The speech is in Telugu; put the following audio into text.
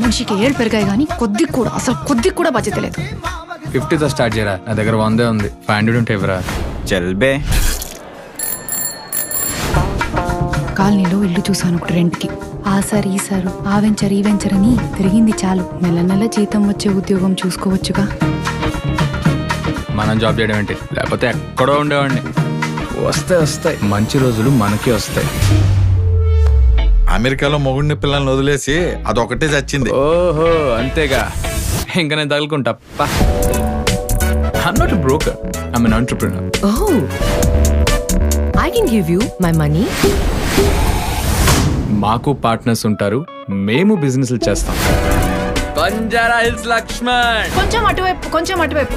మనిషికి ఏళ్ళు పెరిగాయి కానీ కొద్ది కూడా బాధ్యత లేదు. 50తో స్టార్ట్ చేయరా, నా దగ్గర 100 ఉంది. 500 ఉంటే ఇవ్వరా. చల్బే. కాలనీలో ఇల్లు చూసాను ఒకటి రెంట్కి. ఆ సార్ ఈ సారు ఆ వెంచర్ ఈ వెంచర్ అని తిరిగింది చాలు. నెల నెల జీతం వచ్చే ఉద్యోగం చూసుకోవచ్చుగా. మనం జాబ్ చేయడం ఏంటి, లేకపోతే ఎక్కడో ఉండేవాడిని. వస్తాయి మంచి రోజులు, మనకి వస్తాయి. అమెరికాలో మొగుడిని పిల్లల్ని వదిలేసి అదొకటే చచ్చింది. ఓహో అంతేగా, ఇంకా నేను తగులుకుంటా. I'm not a broker, I'm an entrepreneur. Oh, I can give you my money. మాకు పార్ట్నర్స్ ఉంటారు, మేము బిజినెస్లు చేస్తాం. బంజారా హిల్స్ లక్ష్మణ్. కొంచెం అటువైపు